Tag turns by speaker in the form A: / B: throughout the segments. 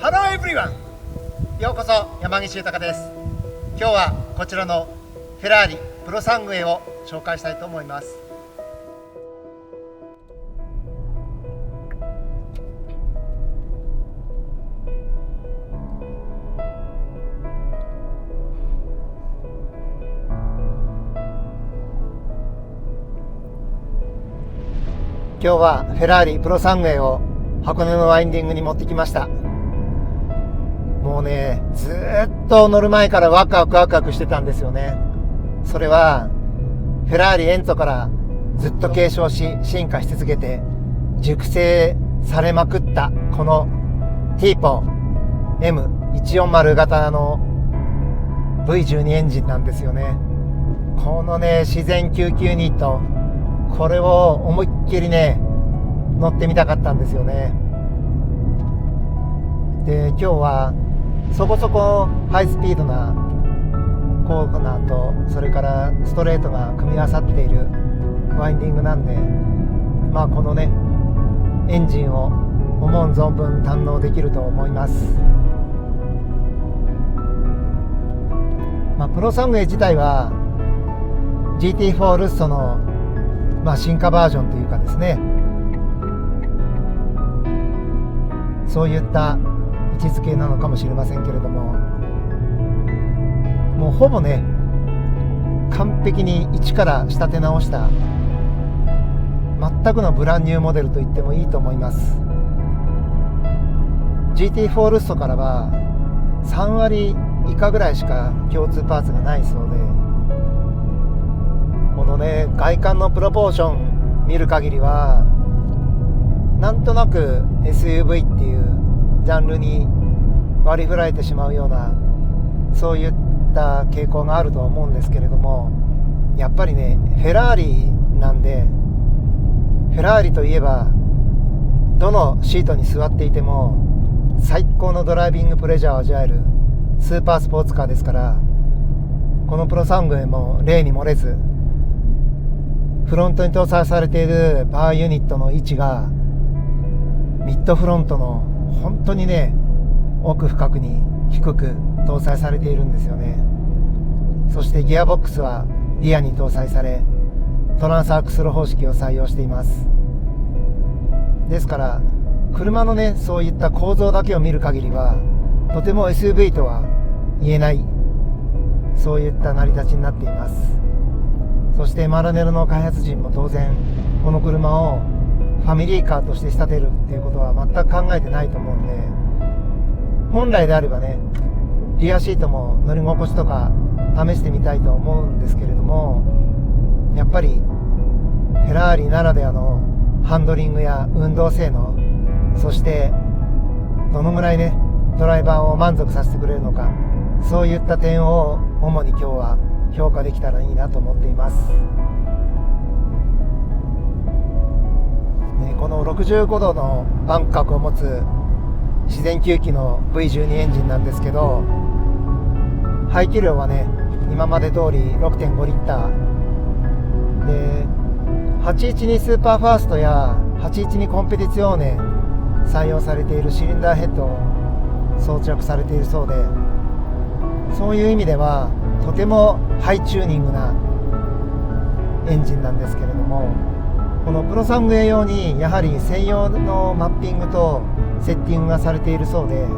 A: Hello everyone! ようこそ山岸豊です。今日はこちらのフェラーリプロサングウェイを紹介したいと思います。今日はフェラーリプロサングウェイを箱根のワインディングに持ってきました。もうね、ずっと乗る前からワクワクしてたんですよね。それはフェラーリエンツォからずっと継承し進化し続けて熟成されまくったこのティーポ M140 型の V12 エンジンなんですよね。このね、自然吸気ユニット、これを思いっきりね乗ってみたかったんですよね。で、今日はそこそこハイスピードなコーナーとそれからストレートが組み合わさっているワインディングなんで、このねエンジンを思う存分堪能できると思います。プロサングウェイ自体は GT4 ルッソの進化バージョンというかですね、そういった位置づけなのかもしれませんけれども、もうほぼね完璧に一から仕立て直した全くのブランニューモデルと言ってもいいと思います。 GT4 ルッソからは3割以下ぐらいしか共通パーツがないそうで、このね外観のプロポーション見る限りはなんとなく SUV っていうジャンルに割り振られてしまうような、そういった傾向があると思うんですけれども、やっぱりねフェラーリなんで、フェラーリといえばどのシートに座っていても最高のドライビングプレジャーを味わえるスーパースポーツカーですから、このプロサングウェイも例に漏れずフロントに搭載されているパワーユニットの位置がミッドフロントの本当にね奥深くに低く搭載されているんですよね。そしてギアボックスはリアに搭載されトランスアクスル方式を採用しています。ですから車のねそういった構造だけを見る限りはとても SUV とは言えない、そういった成り立ちになっています。そしてマラネロの開発陣も当然この車をファミリーカーとして仕立てるっていうことは全く考えてないと思うんで、本来であればねリアシートも乗り心地とか試してみたいと思うんですけれども、やっぱりフェラーリならではのハンドリングや運動性能、そしてどのぐらいねドライバーを満足させてくれるのか、そういった点を主に今日は評価できたらいいなと思っています。この65度のバンク角を持つ自然吸気の V12 エンジンなんですけど、排気量はね今まで通り 6.5 リッターで、812スーパーファーストや812コンペティツィオーネ採用されているシリンダーヘッドを装着されているそうで、そういう意味ではとてもハイチューニングなエンジンなんですけれども、このプロサングウェイ用にやはり専用のマッピングとセッティングがされているそうで、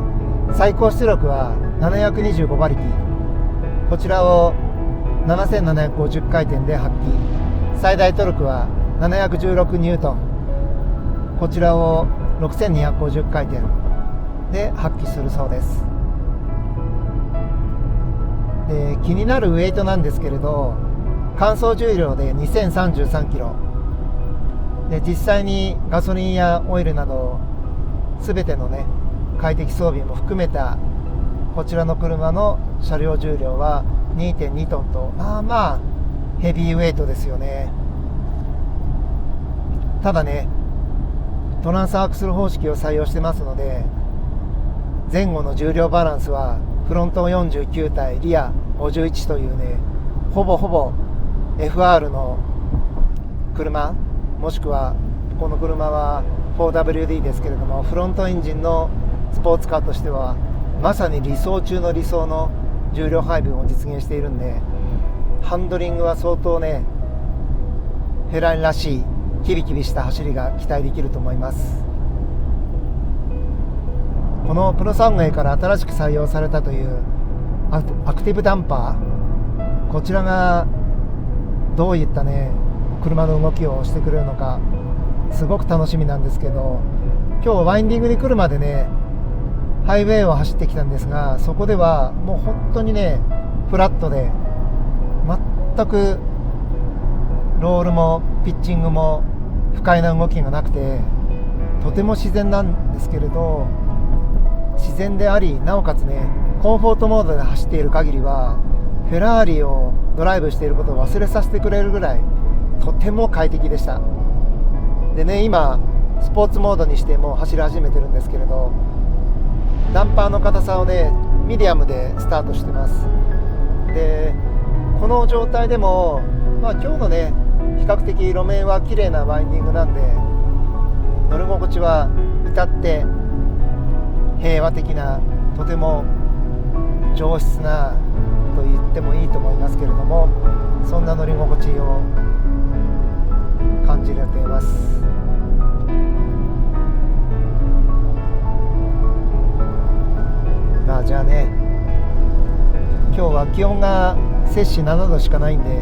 A: 最高出力は725馬力、こちらを7750回転で発揮、最大トルクは716ニュートン、こちらを6250回転で発揮するそうです。で、気になるウエイトなんですけれど、乾燥重量で2033キロで、実際にガソリンやオイルなど全てのね快適装備も含めたこちらの車の車両重量は 2.2 トンとヘビーウェイトですよね。ただねトランスアクスル方式を採用してますので、前後の重量バランスはフロント49対リア51というね、ほぼ FR の車、もしくはこの車は 4WD ですけれども、フロントエンジンのスポーツカーとしてはまさに理想中の理想の重量配分を実現しているんで、ハンドリングは相当ねフェラーリらしいキビキビした走りが期待できると思います。このプロサンウェイから新しく採用されたというアクティブダンパー、こちらがどういったね車の動きをしてくれるのかすごく楽しみなんですけど、今日ワインディングに来るまでねハイウェイを走ってきたんですが、そこではもう本当にねフラットで全くロールもピッチングも不快な動きがなくて、とても自然なんですけれど、自然でありなおかつねコンフォートモードで走っている限りはフェラーリをドライブしていることを忘れさせてくれるぐらいとても快適でした。でね、今スポーツモードにしてもう走り始めてるんですけれど、ダンパーの硬さをねミディアムでスタートしてます。でこの状態でも、今日のね比較的路面は綺麗なワインディングなんで、乗り心地は至って平和的な、とても上質なと言ってもいいと思いますけれども、そんな乗り心地を感じれています。じゃあね、今日は気温が摂氏7度しかないんで、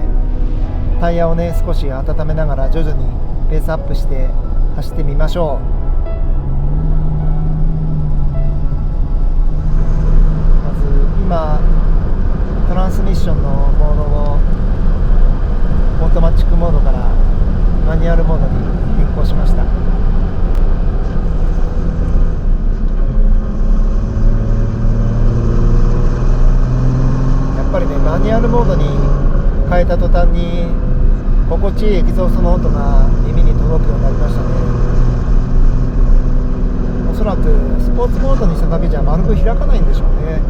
A: タイヤをね少し温めながら徐々にペースアップして走ってみましょう。まず今トランスミッションのモードをオートマチックモードからマニュアルモードに変更しました。やっぱりねマニュアルモードに変えた途端に心地いいエキゾーストの音が耳に届くようになりましたね。おそらくスポーツモードにしただけじゃ丸く開かないんでしょうね。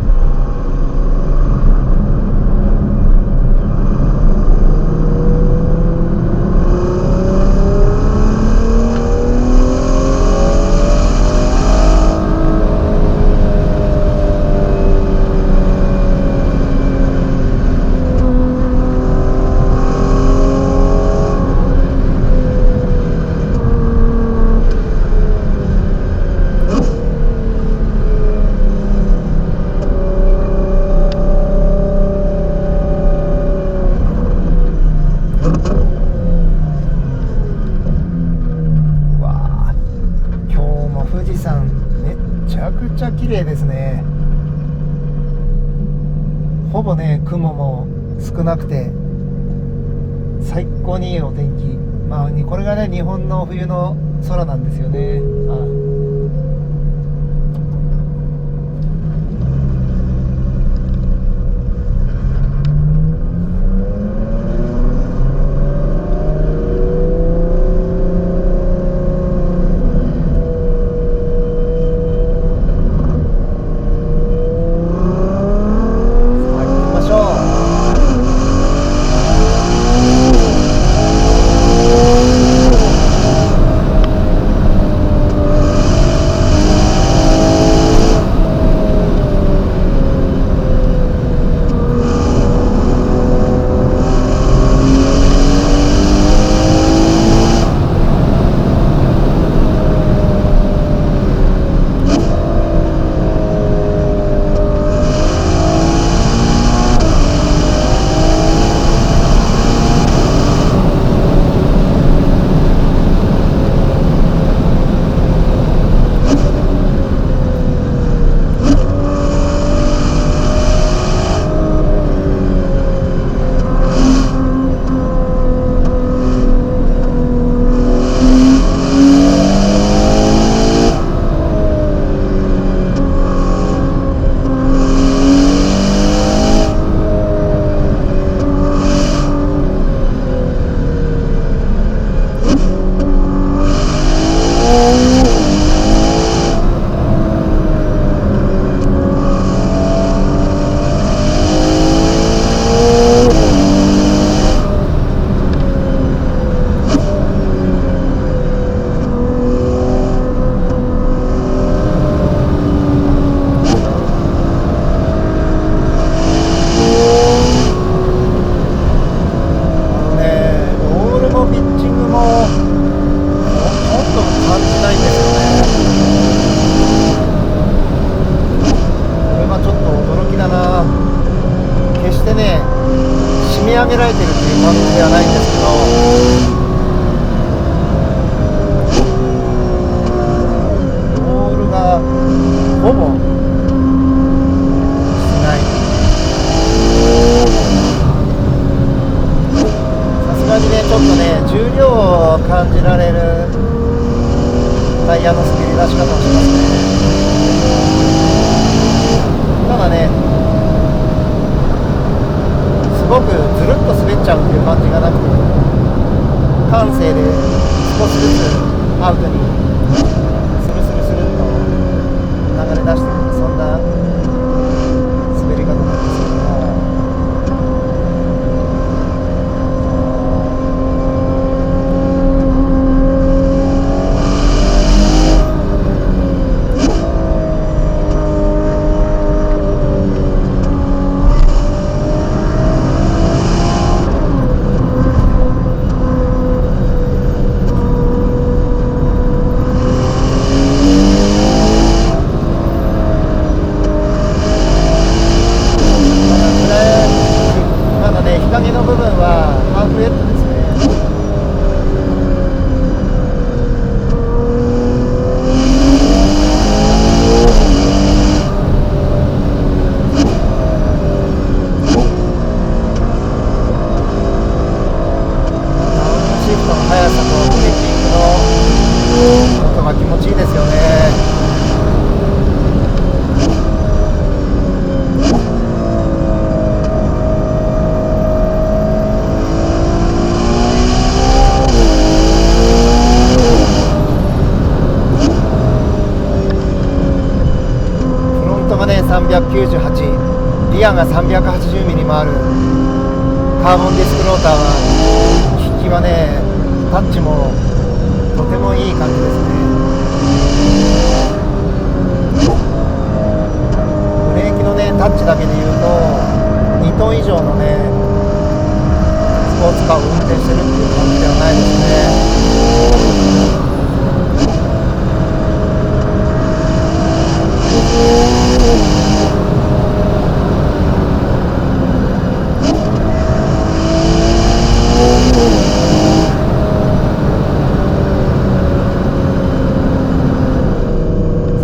A: 綺麗ですね。ほぼね雲も少なくて最高にいいお天気。これがね日本の冬の空なんですよね。タイヤの滑り出し方をしますね。ただね、すごくずるっと滑っちゃうっていう感じがなくて、感性で少しずつアウトにスルスルスルっと流れ出してくる、そんな滑り方なんですけども、日陰の部分はハーフウェットですね。ダウンシフトの速さとブレーキングの音が気持ちいいですよね。398、リアが380ミリもあるカーボンディスクローターは、効きはね、タッチもとてもいい感じですね。ブレーキのね、タッチだけで言うと2トン以上のねスポーツカーを運転してるっていう感じではないですね。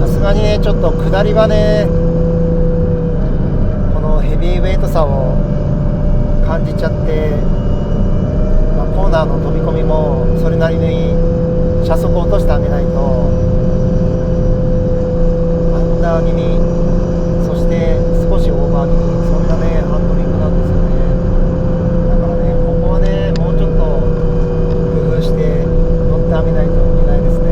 A: さすがにね、ちょっと下りはね、このヘビーウェイトさを感じちゃって、コーナーの飛び込みもそれなりに車速を落としてあげないと、アンダー気味、そして少しオーバー気味、そんなねハンドリングなんですよね。だからね、ここはね、もうちょっと工夫して乗ってあげないといけないですね。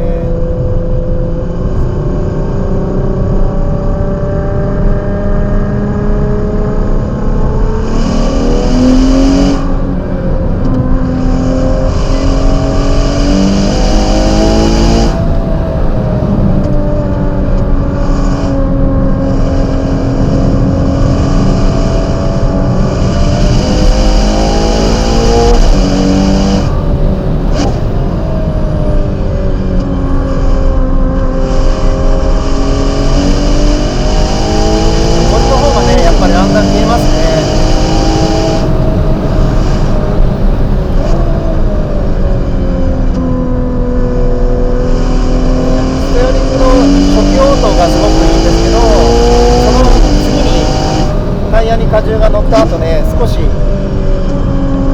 A: 荷重が乗った後ね、少し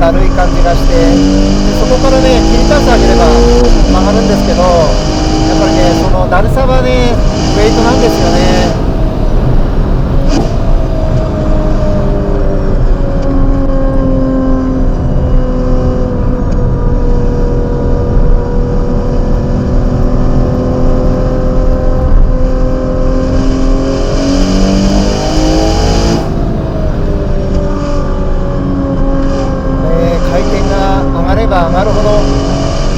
A: だるい感じがして、でそこからね切り出してあげれば曲がるんですけど、やっぱりね、そのだるさはねウェイトなんですよね。上がるほど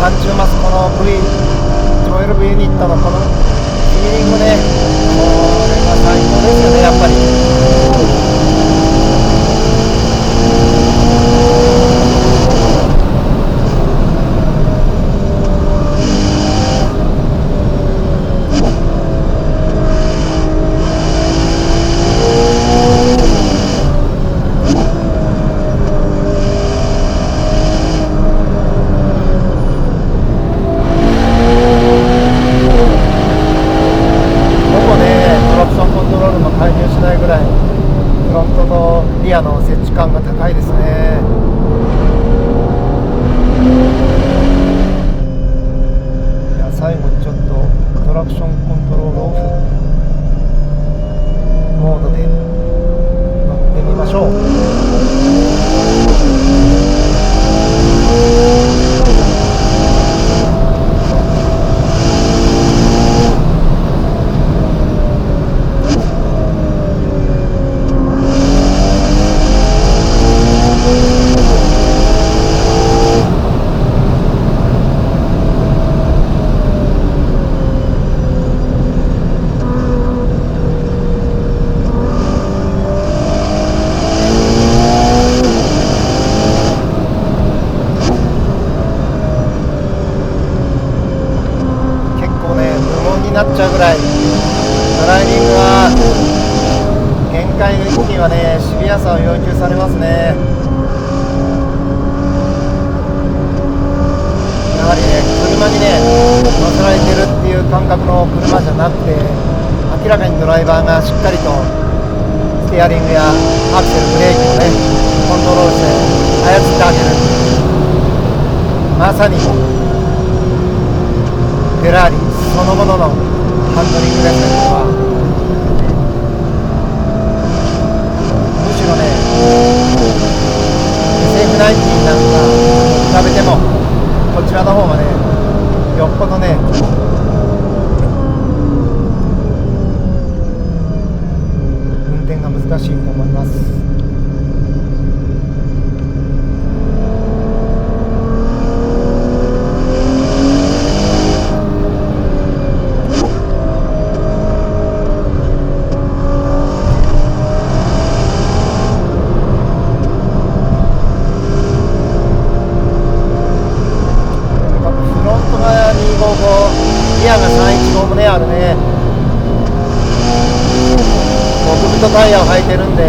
A: パンチを増すこの 12ユニットのこのフィーリングね、これが最高ですよね、やっぱり。なっちゃうぐらいドライビングは限界付近はねシビアさを要求されますね。やはりね車にね乗せられてるっていう感覚の車じゃなくて、明らかにドライバーがしっかりとステアリングやアクセルブレーキをねコントロールして操ってあげる、まさにフェラーリそのもののハンドリングですね。これはむしろね SF19 なんか比べてもこちらの方がねよっぽどね運転が難しいと思います。ギアが315もねあるね。極太タイヤを履いてるんで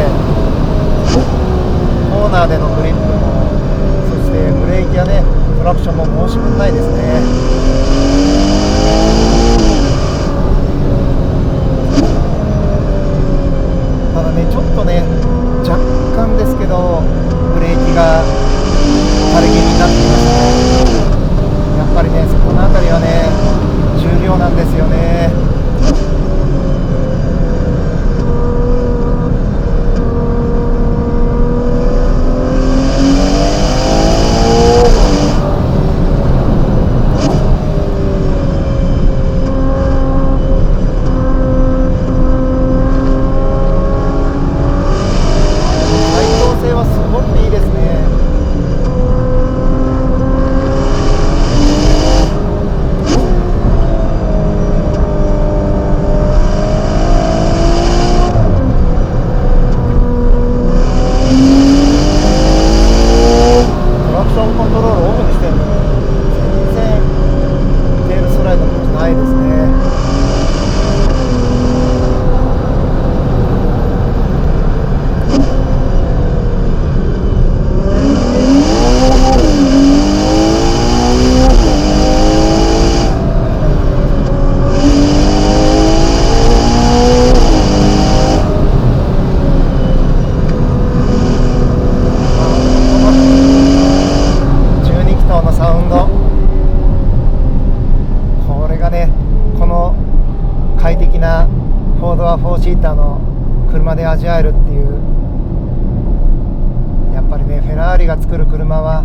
A: コーナーでのグリップもそしてブレーキやねトラクションも申し分ないですね。ただねちょっとね若干ですけどブレーキが垂れ気味になってきましたね。やっぱりねそこの辺りはね重量なんですよね。対抗性はすごくいいですね。快適な4ドア4シーターの車で味わえるっていう、やっぱりねフェラーリが作る車は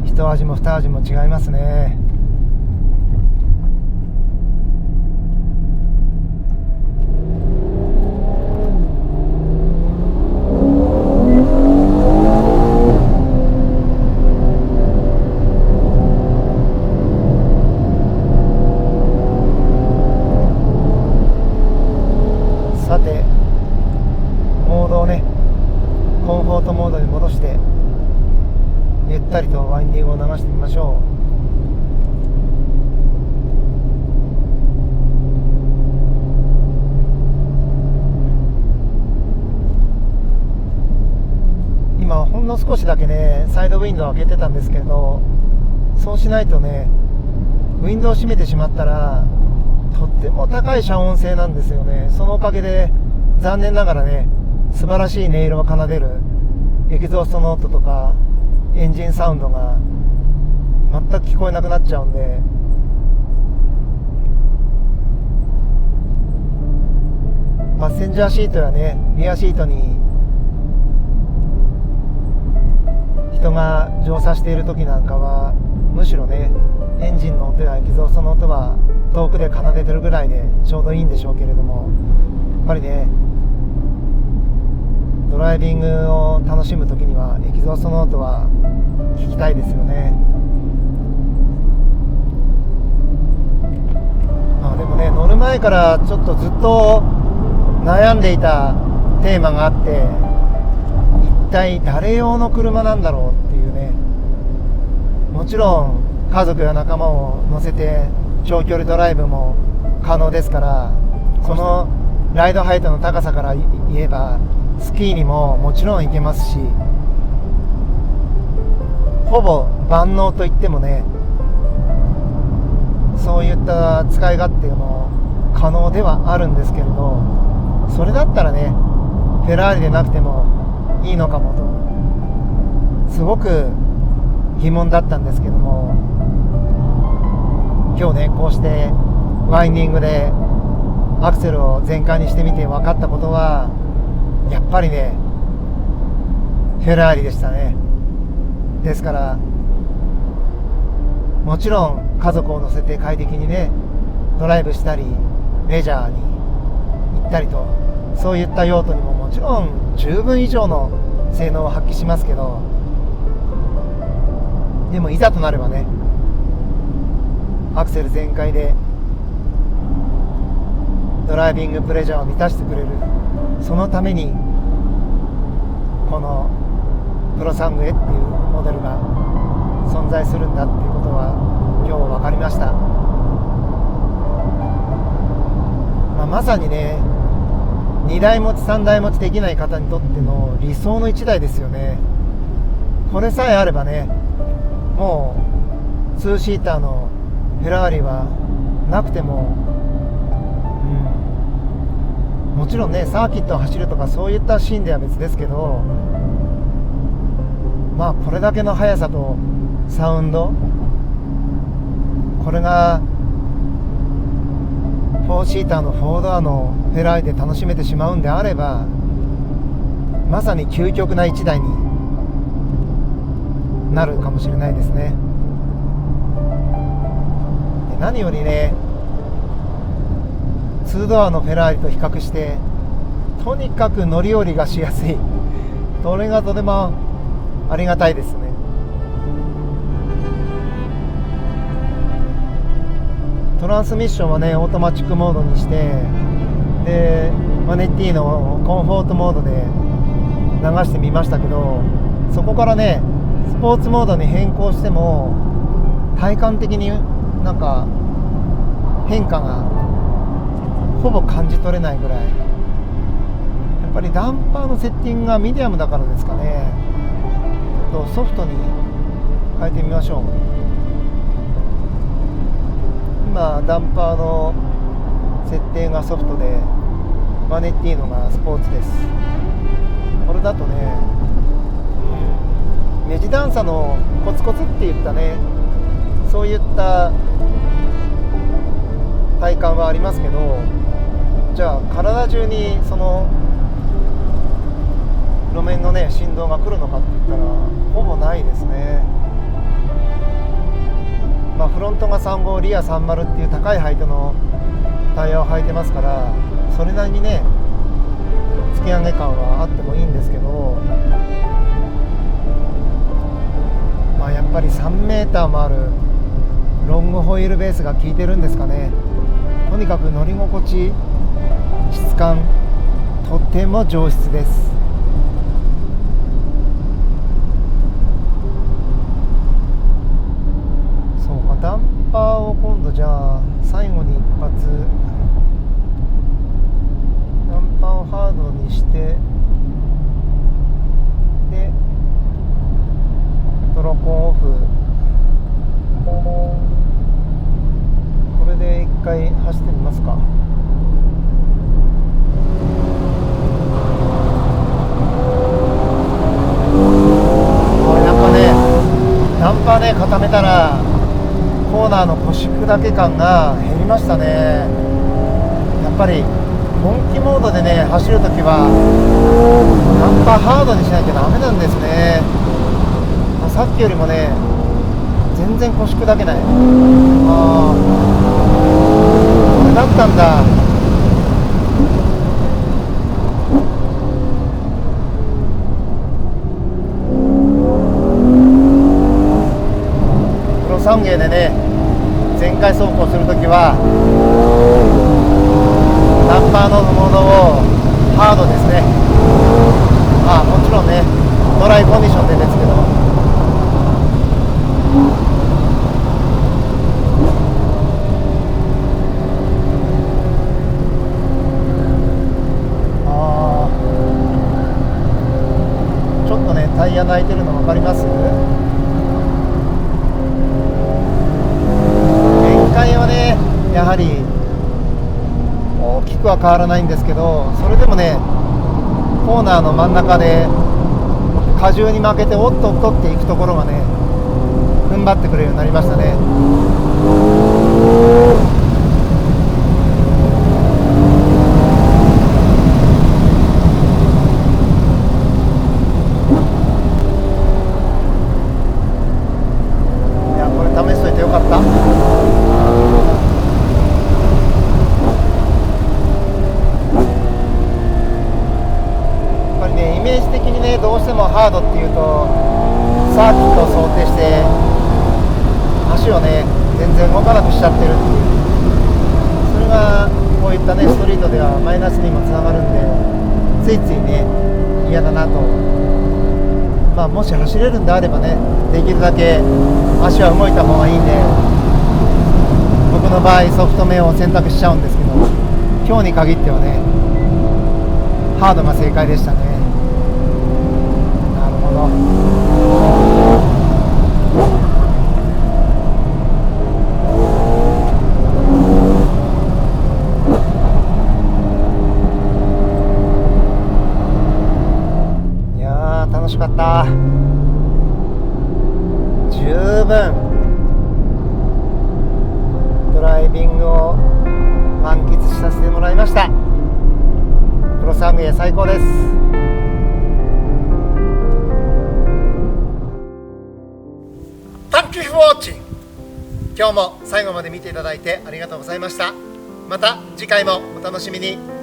A: 一味も二味も違いますね。さてモードをねコンフォートモードに戻してゆったりとワインディングを流してみましょう。今ほんの少しだけねサイドウィンドウを開けてたんですけど、そうしないとねウィンドウを閉めてしまったらとっても高い遮音性なんですよね。そのおかげで残念ながらね素晴らしい音色を奏でるエキゾーストの音とかエンジンサウンドが全く聞こえなくなっちゃうんで、パッセンジャーシートやねリアシートに人が乗車している時なんかはむしろねエンジンの音やエキゾーストの音は遠くで奏でてるぐらいでちょうどいいんでしょうけれども、やっぱりねドライビングを楽しむ時にはエキゾーストの音は聞きたいですよね。でもね乗る前からちょっとずっと悩んでいたテーマがあって、一体誰用の車なんだろうっていうね。もちろん家族や仲間を乗せて長距離ドライブも可能ですから、そのライドハイトの高さから言えばスキーにももちろん行けますし、ほぼ万能といってもね、そういった使い勝手も可能ではあるんですけれど、それだったらねフェラーリでなくてもいいのかもとすごく疑問だったんですけども、今日ねこうしてワインディングでアクセルを全開にしてみて分かったことは、やっぱりねフェラーリでしたね。ですからもちろん家族を乗せて快適にねドライブしたりレジャーに行ったりと、そういった用途にももちろん十分以上の性能を発揮しますけど、でもいざとなればねアクセル全開でドライビングプレジャーを満たしてくれる、そのためにこのプロサングエっていうモデルが存在するんだっていうことは今日分かりました。まさにね2台持ち3台持ちできない方にとっての理想の1台ですよね。これさえあればねもう2シーターのフェラーリはなくても、もちろんねサーキットを走るとかそういったシーンでは別ですけど、これだけの速さとサウンド、これが4シーターの4ドアのフェラーリで楽しめてしまうんであれば、まさに究極な1台になるかもしれないですね。で何よりね2ドアのフェラーリと比較してとにかく乗り降りがしやすい、それがとてもありがたいですね。トランスミッションはねオートマチックモードにして、でマネッティのコンフォートモードで流してみましたけど、そこからねスポーツモードに変更しても体感的になんか変化がほぼ感じ取れないぐらい、やっぱりダンパーのセッティングがミディアムだからですかね。ちょっとソフトに変えてみましょう。今ダンパーの設定がソフトでマネッティーノがスポーツです。これだとねネジ段差のコツコツっていったねそういった体感はありますけど、じゃあ体中にその路面のね振動が来るのかって言ったらほぼないですね。フロントが35リア30っていう高いハイトのタイヤを履いてますから、それなりにね突き上げ感はあってもいいんですけど、やっぱり3メーターもあるロングホイールベースが効いてるんですかね。とにかく乗り心地質感とても上質です。ダンパーを今度じゃあ最後に一発ダンパーをハードにして、でトロコンオフ、これで一回走ってみますか。なんかねダンパーで固めたらコーナーの腰砕け感が減りましたね。やっぱり本気モードでね走るときはダンパーハードにしなきゃダメなんですね。さっきよりもね全然腰砕けない。これだったんだ。プロ3芸でね全開走行するときはダンパーのモードをハードですね。もちろんねドライコンディションでですけど、はり大きくは変わらないんですけど、それでもねコーナーの真ん中で荷重に負けておっとっとっていくところがね踏ん張ってくれるようになりましたね。いやこれ試しといてよかった。イメージ的にねどうしてもハードっていうとサーキットを想定して足をね全然動かなくしちゃってるっていう、それがこういったねストリートではマイナスにもつながるんで、ついついね嫌だなと。もし走れるんであればねできるだけ足は動いた方がいいんで、僕の場合ソフト面を選択しちゃうんですけど、今日に限ってはねハードが正解でしたね。なるほど。いやー楽しかった。十分ドライビングを満喫させてもらいました。クロスアングエ最高です。Thank you for watching。 今日も最後まで見ていただいてありがとうございました。また次回もお楽しみに。